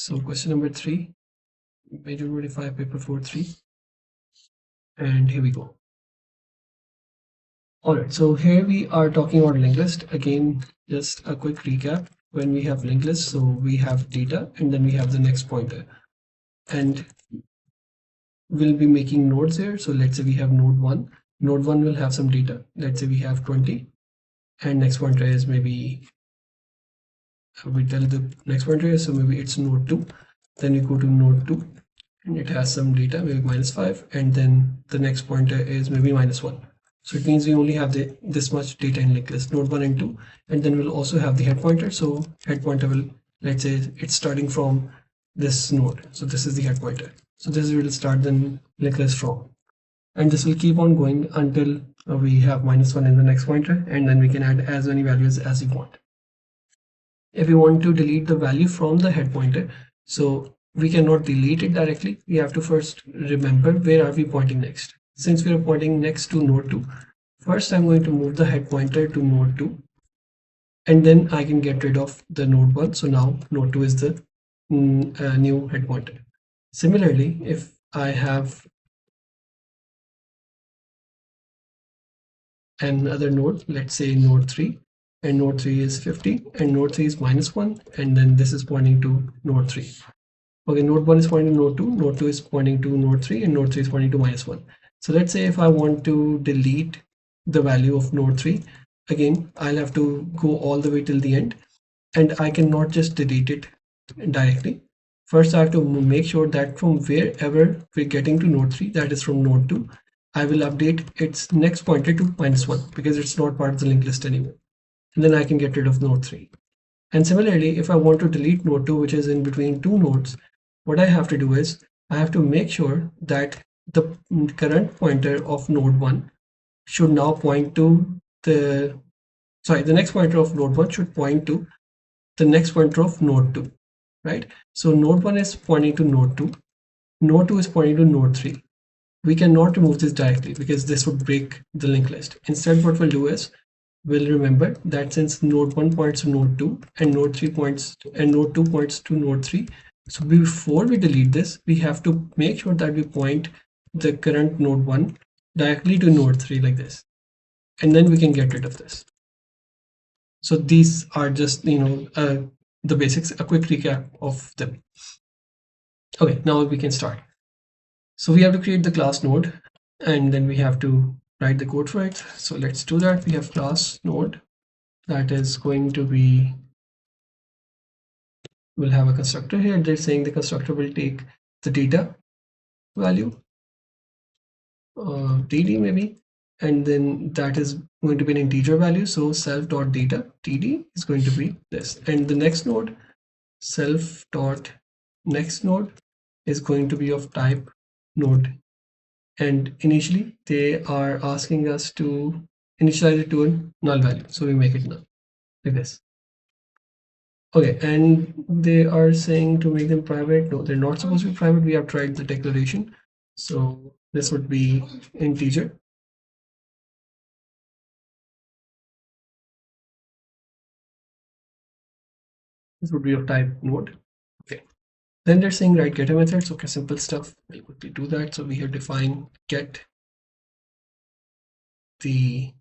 So question number 3, major 25, paper 4-3, and here we go. All right, so here we are talking about linked list. Again, just a quick recap. When we have linked list, so we have data and then we have the next pointer, and we'll be making nodes here. So let's say we have node 1. Node 1 will have some data. Let's say we have 20, and next pointer is maybe, we tell the next pointer is, so maybe it's node 2. Then we go to node 2 and it has some data, maybe -5, and then the next pointer is maybe -1. So it means we only have this much data in linked list, node 1 and 2, and then we'll also have the head pointer. So head pointer will, let's say it's starting from this node. So this is the head pointer. So this will start the linked list from, and this will keep on going until we have -1 in the next pointer, and then we can add as many values as we want. If we want to delete the value from the head pointer, so we cannot delete it directly. We have to first remember where are we pointing next. Since we are pointing next to node 2, first I'm going to move the head pointer to node 2, and then I can get rid of the node 1. So now node 2 is the new head pointer. Similarly, if I have another node, let's say node 3, and node 3 is 50, and node 3 is -1, and then this is pointing to node 3. Okay, node 1 is pointing to node 2 is pointing to node 3, and node 3 is pointing to -1. So let's say if I want to delete the value of node 3, again, I'll have to go all the way till the end, and I cannot just delete it directly. First, I have to make sure that from wherever we're getting to node 3, that is from node 2, I will update its next pointer to -1 because it's not part of the linked list anymore. And then I can get rid of node 3. And similarly, if I want to delete node 2, which is in between two nodes, what I have to do is I have to make sure that the current pointer of node 1 should now point to the next pointer of node 1 should point to the next pointer of node 2, right? So node 1 is pointing to node 2, node 2 is pointing to node 3. We cannot remove this directly because this would break the linked list. Instead, what we'll do is we'll remember that since node 1 points to node 2 and node 3 points and node 2 points to node 3, so before we delete this, we have to make sure that we point the current node 1 directly to node 3 like this, and then we can get rid of this. So these are just the basics, a quick recap of them. Okay, now we can start. So we have to create the class node, and then we have to write the code for it. So let's do that. We have class node that is going to be, we'll have a constructor here. They're saying the constructor will take the data value, td maybe, and then that is going to be an integer value. So self.data td is going to be this, and the next node, self.next node, is going to be of type node. And initially they are asking us to initialize it to a null value, so we make it null like this. Okay, and they are saying to make them private. No, they're not supposed to be private. We have tried the declaration, so this would be integer. This would be of type node. Okay, then they're saying write getter methods. Okay, simple stuff. We'll quickly do that. So we have define get the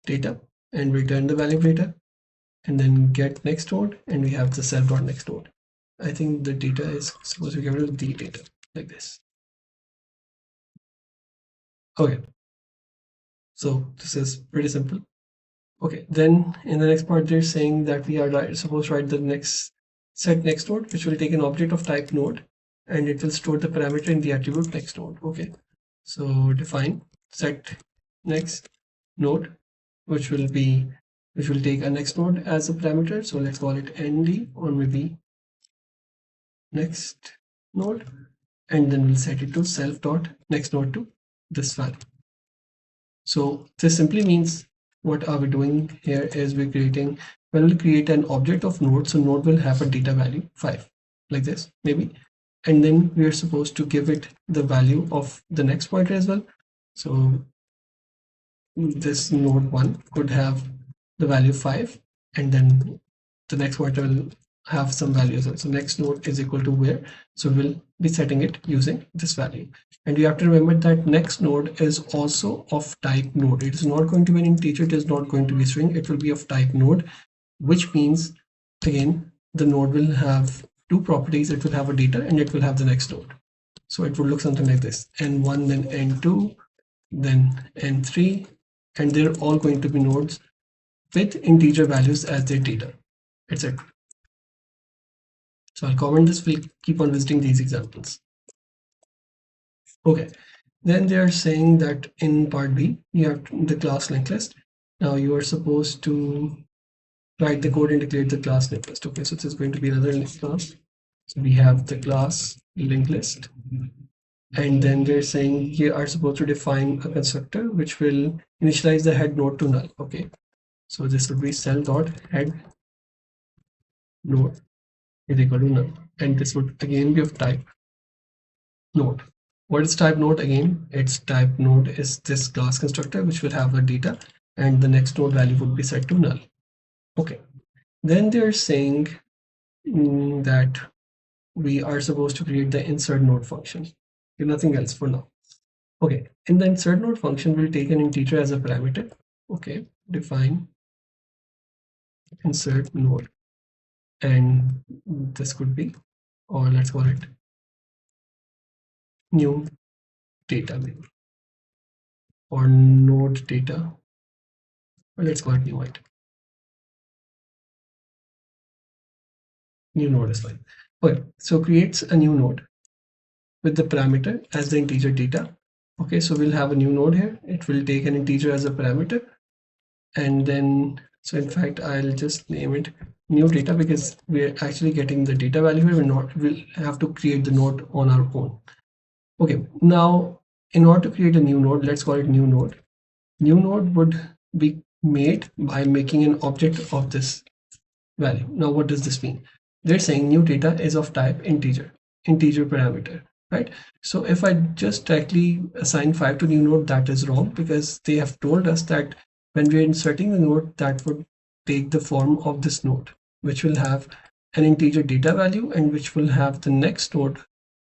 data and return the value of data, and then get next node, and we have the self.next node. I think the data is supposed to get rid of the data like this. Okay, so this is pretty simple. Okay, then in the next part they're saying that we are supposed to write the next set next node, which will take an object of type node, and it will store the parameter in the attribute next node. Okay, so define set next node, which will take a next node as a parameter. So let's call it nd, or maybe next node, and then we'll set it to self.next node to this value. So this simply means, what are we doing here is we're creating, when we create an object of node, so node will have a data value 5 like this maybe, and then we are supposed to give it the value of the next pointer as well. So this node 1 could have the value 5, and then the next pointer will have some values. So next node is equal to where, so we'll be setting it using this value. And you have to remember that next node is also of type node. It is not going to be an integer, it is not going to be string, it will be of type node, which means again the node will have two properties. It will have a data and it will have the next node. So it would look something like this: n1, then n2, then n3, and they're all going to be nodes with integer values as their data, etc. So I'll comment this, we'll keep on visiting these examples. Okay, then they are saying that in part B, you have the class linked list. Now you are supposed to write the code and declare the class linked list. Okay, so this is going to be another linked class. So we have the class linked list. And then they're saying you are supposed to define a constructor which will initialize the head node to null. Okay, so this would be cell dot head node is equal to null, and this would again be of type node. What is type node? Again, its type node is this class constructor which will have a data, and the next node value would be set to null. Okay, then they're saying that we are supposed to create the insert node function. Nothing else for now. Okay, in the insert node function, we'll take an integer as a parameter. Okay, define insert node, and this could be, or let's call it new data maybe, or node data, or let's call it new item. New node is fine. Okay, so creates a new node with the parameter as the integer data. Okay, so we'll have a new node here. It will take an integer as a parameter, and then, so in fact, I'll just name it new data because we're actually getting the data value here. We'll have to create the node on our own. Okay, now in order to create a new node, let's call it new node. New node would be made by making an object of this value. Now, what does this mean? They're saying new data is of type integer parameter, right? So if I just directly assign 5 to new node, that is wrong because they have told us that when we're inserting the node, that would take the form of this node, which will have an integer data value and which will have the next node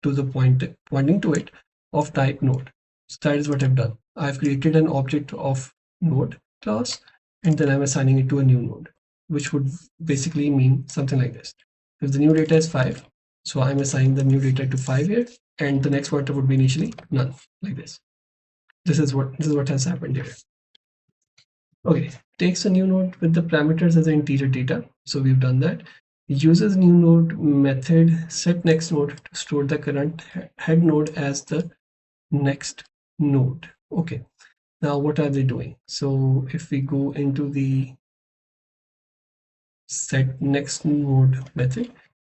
to the pointing to it of type node. So that is what I've done. I've created an object of node class, and then I'm assigning it to a new node, which would basically mean something like this. If the new data is 5, so I'm assigning the new data to 5 here, and the next pointer would be initially none, like this. This is what has happened here. Okay, takes a new node with the parameters as an integer data. So we've done that. Uses new node method set next node to store the current head node as the next node. Okay, now what are they doing? So if we go into the set next node method,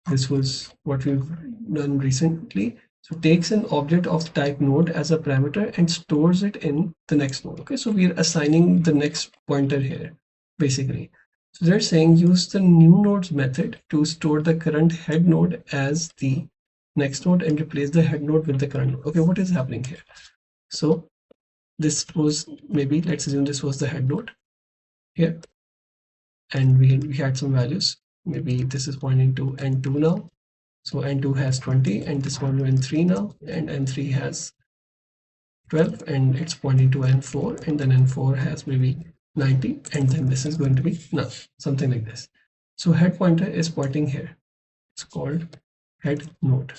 this was what we've done recently. So takes an object of type node as a parameter and stores it in the next node. Okay, so we're assigning the next pointer here basically. So they're saying use the new nodes method to store the current head node as the next node and replace the head node with the current node. Okay, what is happening here? So this was, maybe let's assume this was the head node here, and we had some values. Maybe this is pointing to n2 now. So n2 has 20, and this one to n3 now, and n3 has 12, and it's pointing to n4, and then n4 has maybe 90, and then this is going to be null, something like this. So head pointer is pointing here. It's called head node.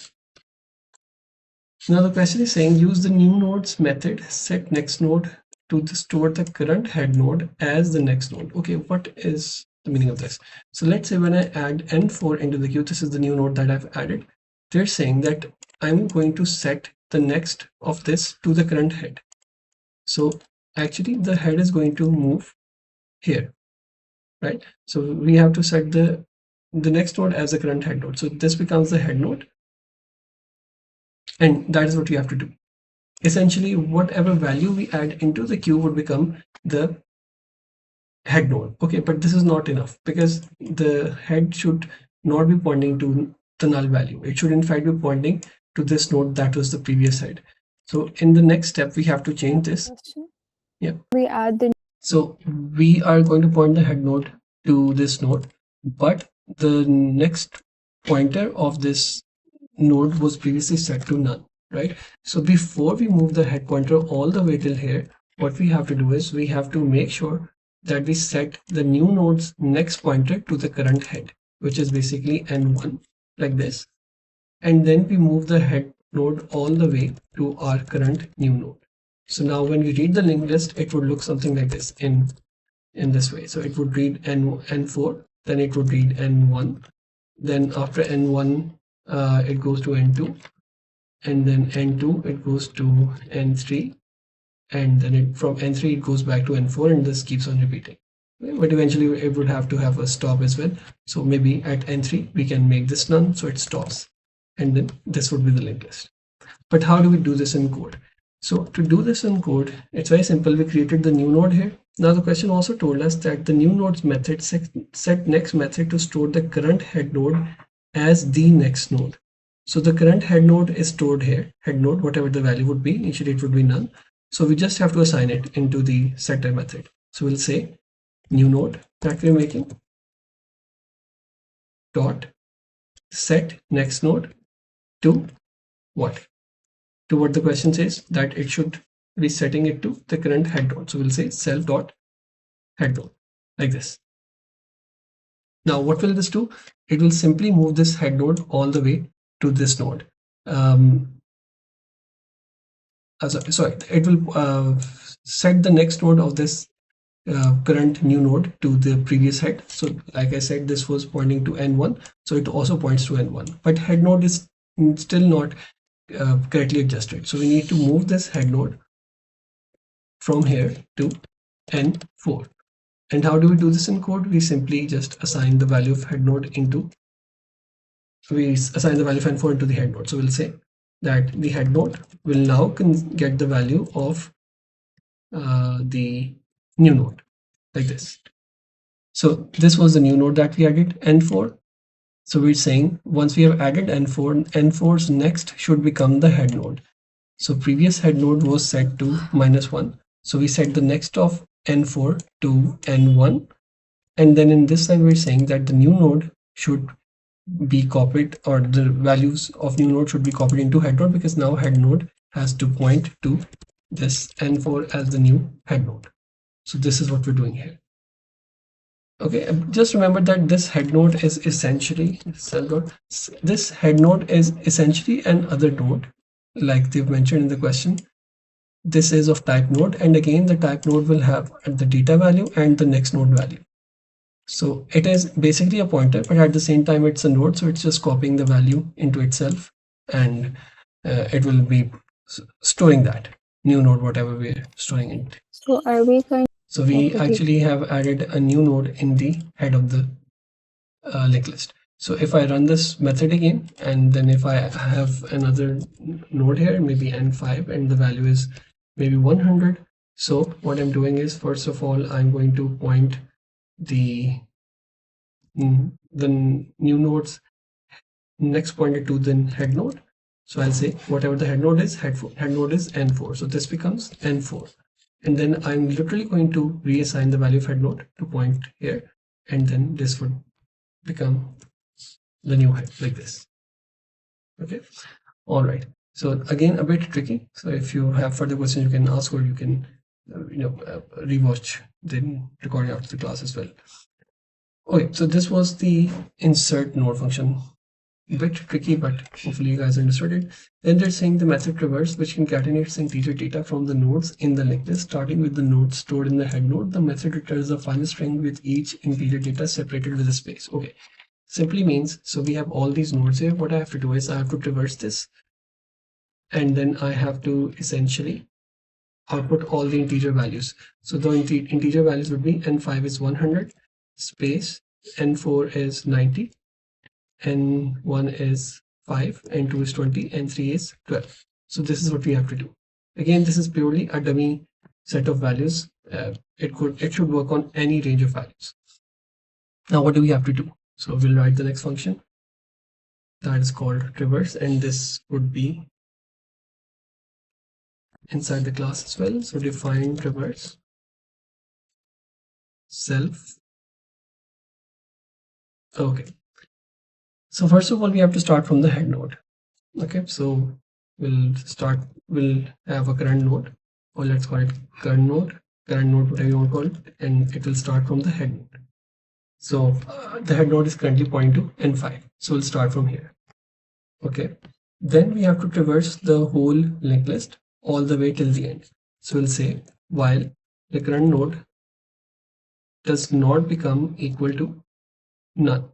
Now the question is saying use the new nodes method set next node to store the current head node as the next node. Okay, what is the meaning of this? So let's say when I add n4 into the queue, this is the new node that I've added. They're saying that I'm going to set the next of this to the current head. So actually the head is going to move here, right? So we have to set the next node as the current head node. So this becomes the head node, and that is what we have to do. Essentially, whatever value we add into the queue would become the head node. Okay, but this is not enough because the head should not be pointing to the null value. It should in fact be pointing to this node that was the previous head. So in the next step, we have to change this. Yeah. We add the So we are going to point the head node to this node, but the next pointer of this node was previously set to none, right? So before we move the head pointer all the way till here, what we have to do is we have to make sure that we set the new node's next pointer to the current head, which is basically n1, like this. And then we move the head node all the way to our current new node. So now when we read the linked list, it would look something like this in this way. So it would read n4, then it would read n1, then after n1 it goes to n2, and then n2 it goes to n3, and then from n3 it goes back to n4, and this keeps on repeating. But eventually it would have to have a stop as well. So maybe at n3 we can make this none, so it stops, and then this would be the linked list. But how do we do this in code? So to do this in code, it's very simple. We created the new node here. Now the question also told us that the new node's method set next method to store the current head node as the next node. So the current head node is stored here, head node, whatever the value would be. Initially it would be none. So we just have to assign it into the setter method. So we'll say new node that we're making dot set next node to what? To what the question says, that it should be setting it to the current head node. So we'll say self dot head node, like this. Now what will this do? It will simply move this head node all the way to this node. Sorry, it will set the next node of this current new node to the previous head. So like I said, this was pointing to n1, so it also points to n1, but head node is still not correctly adjusted. So we need to move this head node from here to n4. And how do we do this in code? We simply just assign the value of head node into, we assign the value of n4 into the head node. So we'll say that the head node will now get the value of the new node, like this. So this was the new node that we added, n4. So we're saying once we have added n4, n4's next should become the head node. So previous head node was set to -1. So we set the next of n4 to n1. And then in this line, we're saying that the new node should be copied, or the values of new node should be copied into head node, because now head node has to point to this n4 as the new head node. So this is what we're doing here. Okay, just remember that this head node is essentially this head node is essentially an other node, like they've mentioned in the question. This is of type node, and again the type node will have the data value and the next node value. So it is basically a pointer, but at the same time it's a node, so it's just copying the value into itself, and it will be storing that new node, whatever we're storing it. So are we going? So we actually have added a new node in the head of the linked list. So if I run this method again, and then if I have another node here, maybe n5, and the value is maybe 100. So what I'm doing is, first of all, I'm going to point the new node's next pointer to the head node. So I'll say whatever the head node is, head node is n4. So this becomes n4. And then I'm literally going to reassign the value of head node to point here, and then this would become the new head, like this. Okay, all right. So again, a bit tricky. So if you have further questions, you can ask, or you can rewatch the recording after the class as well. Okay, so this was the insert node function. A bit tricky, but hopefully you guys understood it. Then they're saying the method traverse, which concatenates integer data from the nodes in the linked list. Starting with the node stored in the head node, the method returns the final string with each integer data separated with a space. Okay, simply means, so we have all these nodes here. What I have to do is I have to traverse this, and then I have to essentially output all the integer values. So the integer values would be n5 is 100, space, n4 is 90, n1 is 5, n2 is 20, n3 is 12. So this is what we have to do. Again, this is purely a dummy set of values. It should work on any range of values. Now what do we have to do? So we'll write the next function that is called traverse, and this would be inside the class as well. So define traverse self. Okay, So first of all, we have to start from the head node. Okay, so we'll have a current node, or let's call it current node, whatever you want to call it, and it will start from the head node. So the head node is currently pointing to N5. So we'll start from here. Okay. Then we have to traverse the whole linked list all the way till the end. So we'll say while the current node does not become equal to none.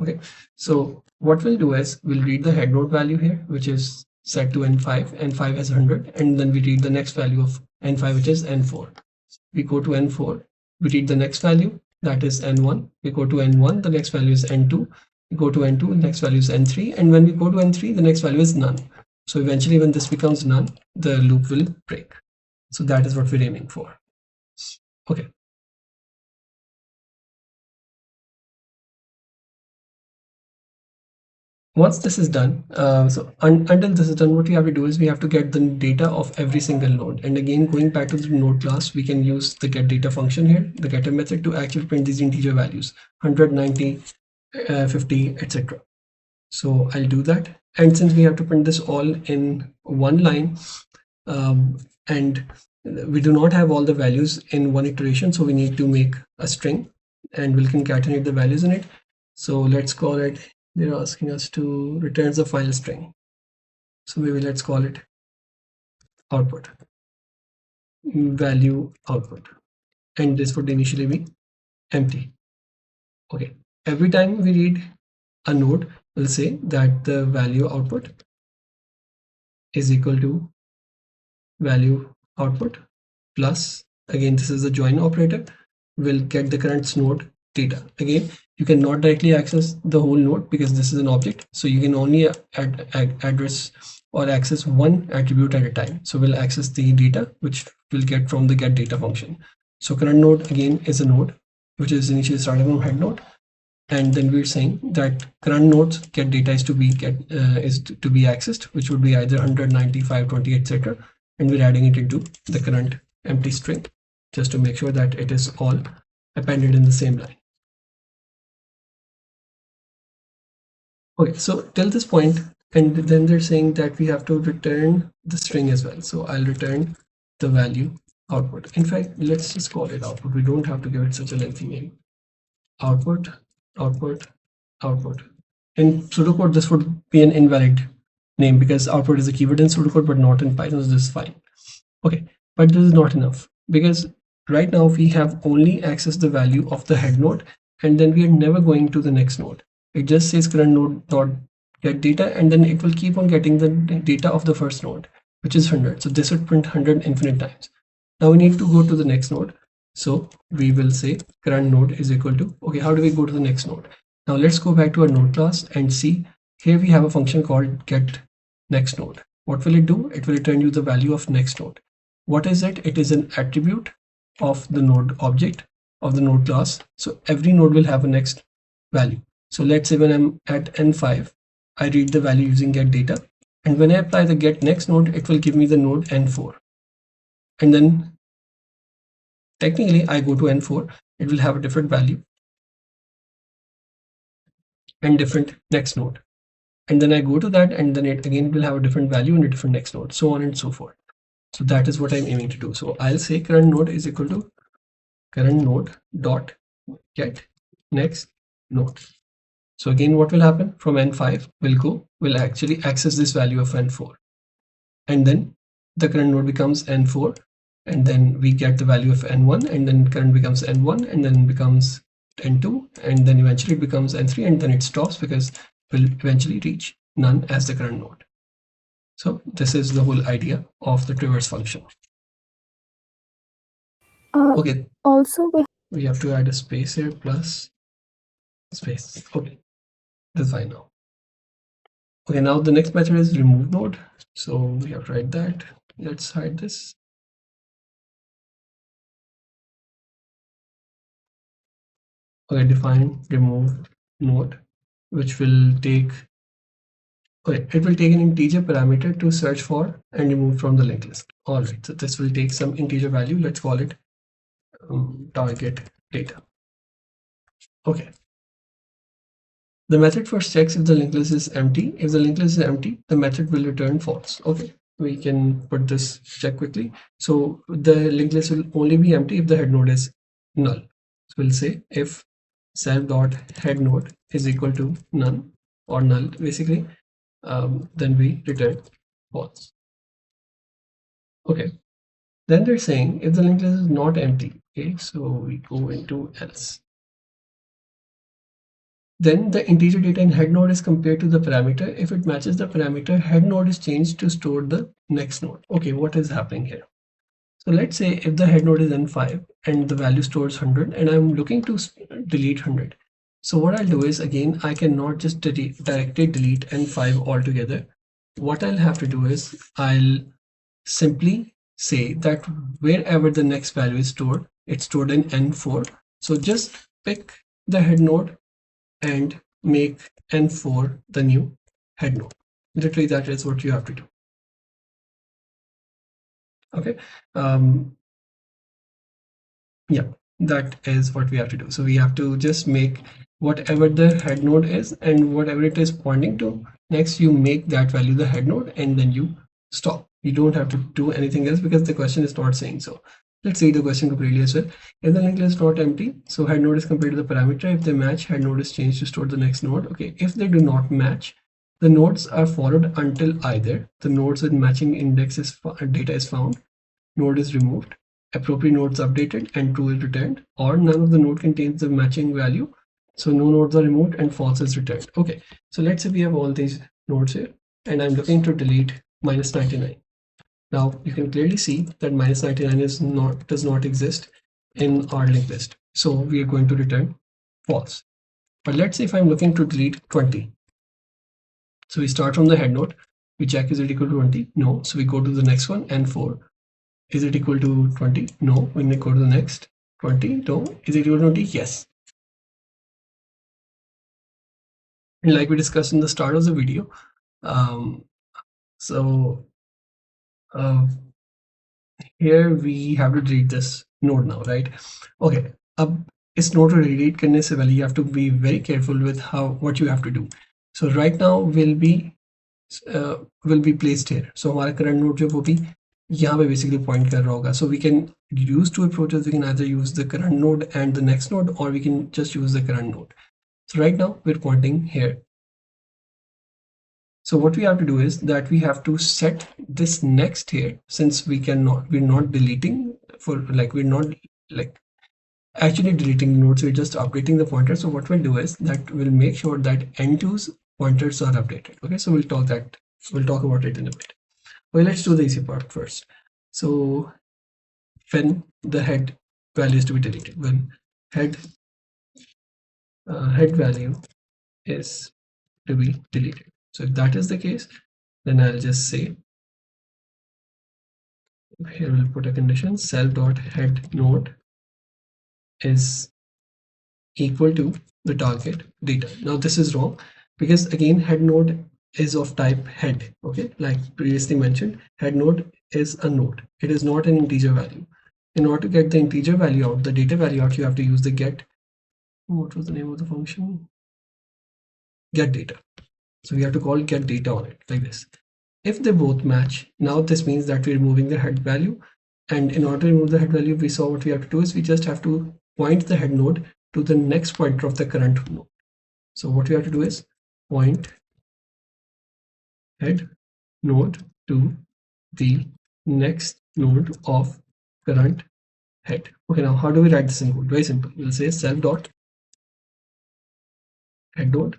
Okay. So what we'll do is we'll read the head node value here, which is set to N5. N5 has 100, and then we read the next value of N5, which is N4. We go to N4, we read the next value, that is N1. We go to N1, the next value is N2. We go to N2, the next value is N3. And when we go to N3, the next value is none. So eventually when this becomes none, the loop will break. So that is what we're aiming for. Okay. Once this is done, until this is done, what we have to do is we have to get the data of every single node. And again, going back to the node class, we can use the get data function here, the getter method, to actually print these integer values, 100, 90, 50, etc. So I'll do that. And since we have to print this all in one line, and we do not have all the values in one iteration, so we need to make a string and we'll concatenate the values in it. So let's call it, they're asking us to return the file string. So maybe let's call it output, value output. And this would initially be empty. Okay. Every time we read a node, we'll say that the value output is equal to value output plus, again, this is the join operator, will get the current node data. Again, you cannot directly access the whole node because this is an object, so you can only address or access one attribute at a time. So we'll access the data which we'll get from the get data function. So current node again is a node which is initially starting from head node, and then we're saying that current node's get data is to be accessed, which would be either 100, 95, 20, etc. And we're adding it into the current empty string just to make sure that it is all appended in the same line. Okay, so till this point, and then they're saying that we have to return the string as well. So I'll return the value output. In fact, let's just call it output. We don't have to give it such a lengthy name. Output, output, output. In pseudocode, this would be an invalid name because output is a keyword in pseudocode, but not in Python, so this is fine. Okay, but this is not enough because right now we have only accessed the value of the head node, and then we are never going to the next node. It just says current node dot get data, and then it will keep on getting the data of the first node, which is 100. So this would print 100 infinite times. Now we need to go to the next node. So we will say current node is equal to, okay, how do we go to the next node? Now let's go back to our node class and see, here we have a function called get next node. What will it do? It will return you the value of next node. What is it? It is an attribute of the node object of the node class. So every node will have a next value. So let's say when I'm at N5, I read the value using get data. And when I apply the get next node, it will give me the node N4. And then technically I go to N4, it will have a different value and different next node. And then I go to that, and then it again will have a different value and a different next node, so on and so forth. So that is what I'm aiming to do. So I'll say current node is equal to current node dot get next node. So again, what will happen from N5 will actually access this value of N4. And then the current node becomes N4, and then we get the value of N1, and then current becomes N1, and then becomes N2, and then eventually it becomes N3, and then it stops because will eventually reach none as the current node. So this is the whole idea of the traverse function. Okay. Also, we have to add a space here plus space. Okay, that's fine now. Okay, now the next method is remove node. So we have to write that. Let's hide this. Okay, define remove node, which will take, okay, it will take an integer parameter to search for and remove from the linked list. All right, so this will take some integer value. Let's call it target data. Okay. The method first checks if the linked list is empty. If the linked list is empty, the method will return false. Okay, we can put this check quickly. So the linked list will only be empty if the head node is null. So we'll say if self dot head node is equal to none or null basically, then we return false. Okay, then they're saying if the linked list is not empty. Okay, so we go into else. Then the integer data in head node is compared to the parameter. If it matches the parameter, head node is changed to store the next node. Okay, what is happening here? So let's say if the head node is n5 and the value stores 100 and I'm looking to delete 100. So what I'll do is, again, I cannot just directly delete n5 altogether. What I'll have to do is I'll simply say that wherever the next value is stored, it's stored in n4. So just pick the head node and make n4 the new head node. Literally, that is what you have to do. Okay. Yeah, that is what we have to do. So we have to just make whatever the head node is and whatever it is pointing to. Next, you make that value the head node and then you stop. You don't have to do anything else because the question is not saying so. Let's read the question completely as well. If the linked list is not empty, so head node is compared to the parameter. If they match, head node is changed to store the next node. Okay, if they do not match, the nodes are followed until either the nodes with matching indexes data is found, node is removed, appropriate nodes updated, and true is returned, or none of the node contains the matching value, so no nodes are removed and false is returned. Okay, so let's say we have all these nodes here and I'm looking to delete -99. Now you can clearly see that -99 does not exist in our linked list, so we are going to return false. But let's say if I'm looking to delete 20, so we start from the head node, we check is it equal to 20? No, so we go to the next one, n4. Is it equal to 20? No. When we go to the next, 20? No. Is it equal to 20? Yes. And like we discussed in the start of the video, so here we have to delete this node now, right? Okay. It's node to delete करने से पहले you have to be very careful with what you have to do. So right now will be placed here. So हमारा current node जो वो भी यहाँ पे basically point कर रहा होगा. So we can use two approaches. We can either use the current node and the next node, or we can just use the current node. So right now we're pointing here. So what we have to do is that we have to set this next here, since we're not deleting we're not like actually deleting the nodes, we're just updating the pointer. So what we'll do is that we'll make sure that n2's pointers are updated. Okay, so we'll talk about it in a bit. Well, let's do the easy part first. So when the head value is to be deleted, when head value is to be deleted. So if that is the case, then I'll just say here we'll put a condition self.head node is equal to the target data. Now this is wrong because again head node is of type head. Okay, like previously mentioned, head node is a node. It is not an integer value. In order to get the integer value out, the data value out, you have to use the get. What was the name of the function? Get data. So we have to call get data on it like this. If they both match, now this means that we're removing the head value. And in order to remove the head value, we saw what we have to do is we just have to point the head node to the next pointer of the current node. So what we have to do is point head node to the next node of current head. Okay, now how do we write this in code? Very simple. We'll say self dot head node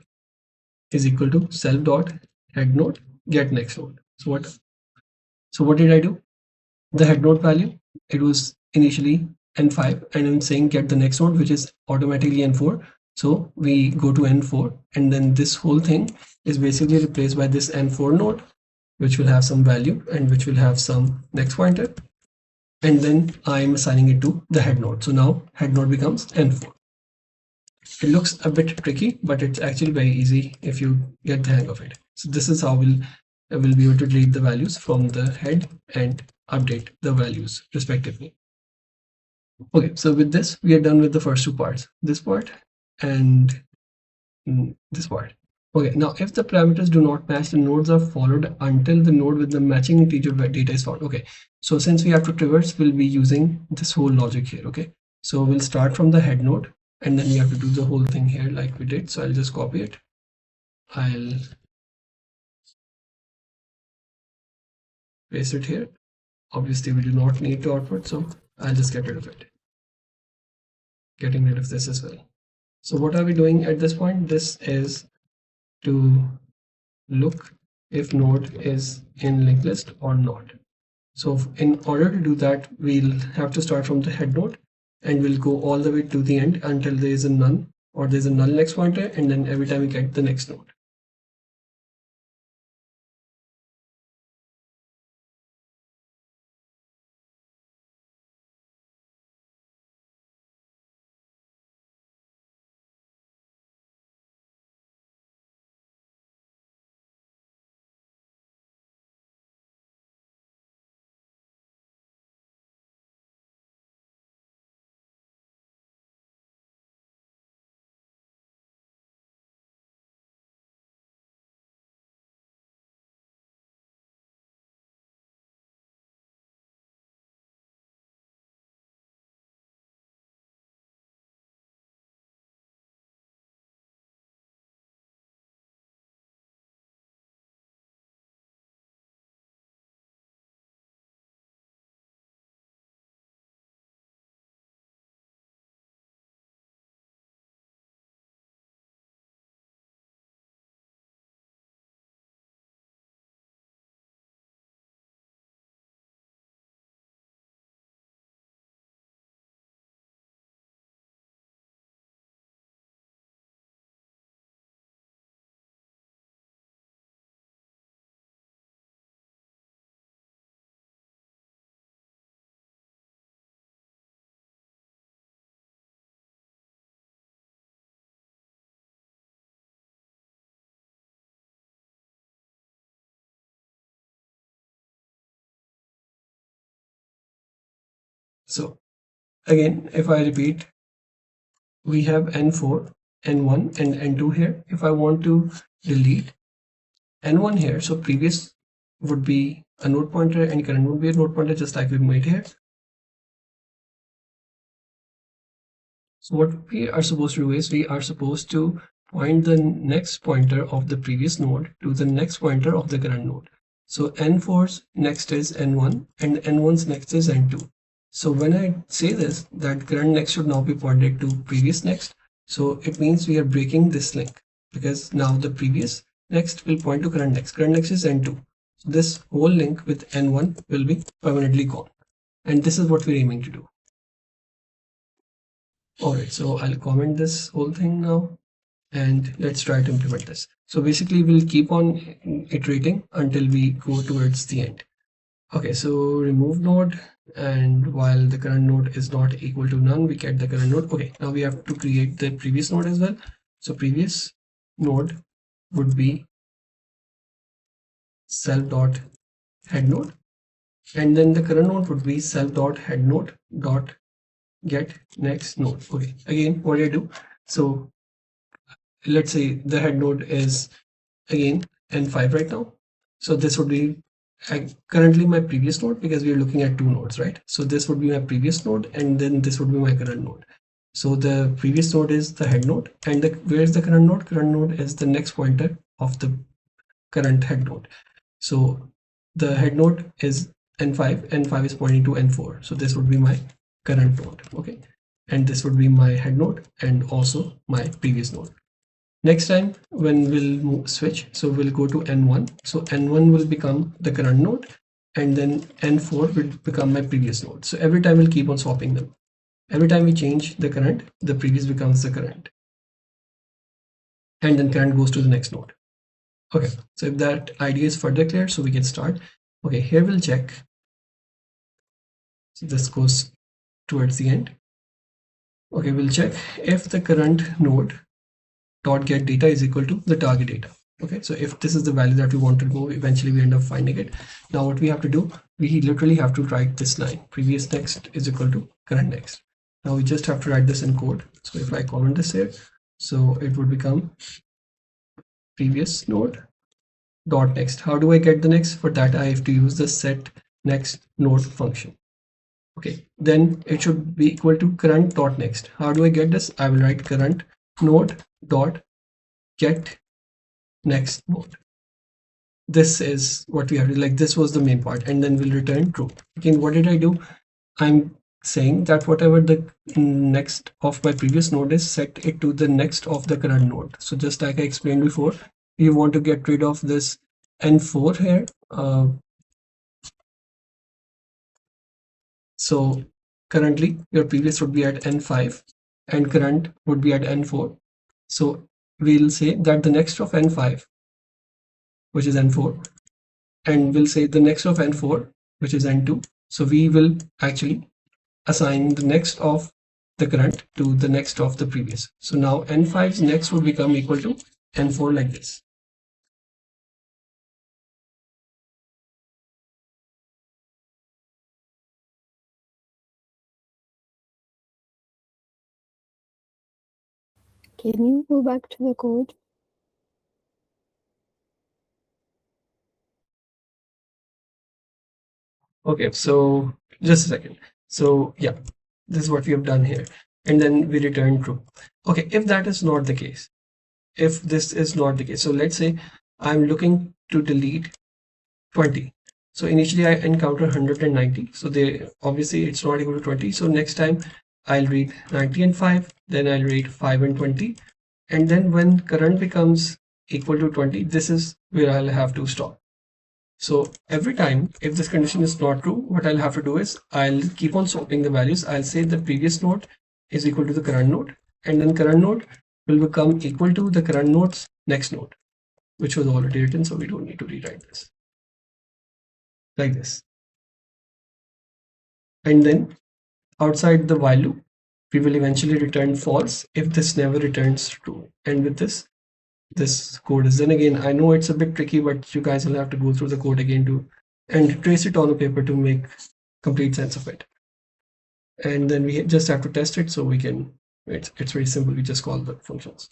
is equal to self dot head node get next node. So what did I do? The head node value, it was initially n5, and I'm saying get the next node, which is automatically n4. So we go to n4, and then this whole thing is basically replaced by this n4 node, which will have some value and which will have some next pointer, and then I'm assigning it to the head node. So now head node becomes n4. It looks a bit tricky, but it's actually very easy if you get the hang of it. So this is how we'll be able to delete the values from the head and update the values respectively. Okay, so with this, we are done with the first two parts, this part and this part. Okay, now if the parameters do not match, the nodes are followed until the node with the matching integer data is found. Okay, so since we have to traverse, we'll be using this whole logic here. Okay, so we'll start from the head node and then we have to do the whole thing here like we did. So I'll just copy it. I'll paste it here. Obviously, we do not need to output, so I'll just get rid of it. Getting rid of this as well. So what are we doing at this point? This is to look if node is in linked list or not. So in order to do that, we'll have to start from the head node and we'll go all the way to the end until there is a none or there's a null next pointer, and then every time we get the next node. So again, if I repeat, we have n4, n1 and n2 here. If I want to delete n1 here, so previous would be a node pointer and current would be a node pointer, just like we made here. So what we are supposed to do is we are supposed to point the next pointer of the previous node to the next pointer of the current node. So n4's next is n1 and n1's next is n2. So when I say this, that current next should now be pointed to previous next, so it means we are breaking this link because now the previous next will point to current next. Current next is n2. So this whole link with n1 will be permanently gone. And this is what we're aiming to do. Alright, so I'll comment this whole thing now and let's try to implement this. So basically we'll keep on iterating until we go towards the end. Okay, so remove node, and while the current node is not equal to none, we get the current node. Okay, now we have to create the previous node as well. So previous node would be self dot head node, and then the current node would be self dot head node dot get next node. Okay, again, what do I do? So let's say the head node is again n5 right now. So this would be currently my previous node because we are looking at two nodes, right? So this would be my previous node and then this would be my current node. So the previous node is the head node, and where is the current node? Current node is the next pointer of the current head node. So the head node is n5, n5 is pointing to n4. So this would be my current node, okay? And this would be my head node and also my previous node. Next time when we'll switch, so we'll go to n1. So n1 will become the current node and then n4 will become my previous node. So every time we'll keep on swapping them. Every time we change the current, the previous becomes the current. And then current goes to the next node. Okay, so if that idea is further clear, so we can start. Okay, here we'll check. So this goes towards the end. Okay, we'll check if the current node dot get data is equal to the target data. Okay, so if this is the value that we want to remove, eventually we end up finding it. Now what we have to do, we literally have to write this line, previous next is equal to current next. Now we just have to write this in code. So if I comment this here, So it would become previous node dot next. How do I get the next? For that I have to use the set next node function. Okay, then it should be equal to current dot next. How do I get this? I will write current node dot get next node. This is what we have to, like, this was the main part, and then we'll return true. Again, what did I do? I'm saying that whatever the next of my previous node is, set it to the next of the current node. So just like I explained before, you want to get rid of this n4 here. So currently your previous would be at n5 and current would be at n4. So we'll say that the next of n5, which is n4, and we'll say the next of n4, which is n2. So we will actually assign the next of the current to the next of the previous. So now n5's next would become equal to n4 like this. Can you go back to the code? Okay, so just a second. So yeah, this is what we have done here. And then we return true. Okay, if that is not the case, if this is not the case, so let's say I'm looking to delete 20. So initially I encounter 190. So they obviously it's not equal to 20. So next time I'll read 90 and 5, then I'll read 5 and 20. And then when current becomes equal to 20, this is where I'll have to stop. So every time if this condition is not true, what I'll have to do is I'll keep on swapping the values. I'll say the previous node is equal to the current node, and then current node will become equal to the current node's next node, which was already written, so we don't need to rewrite this. Like this. And then outside the while loop, we will eventually return false if this never returns true. And with this code is, then again, I know it's a bit tricky, but you guys will have to go through the code again to and trace it on a paper to make complete sense of it. And then we just have to test it, so we can, it's very simple, we just call the functions.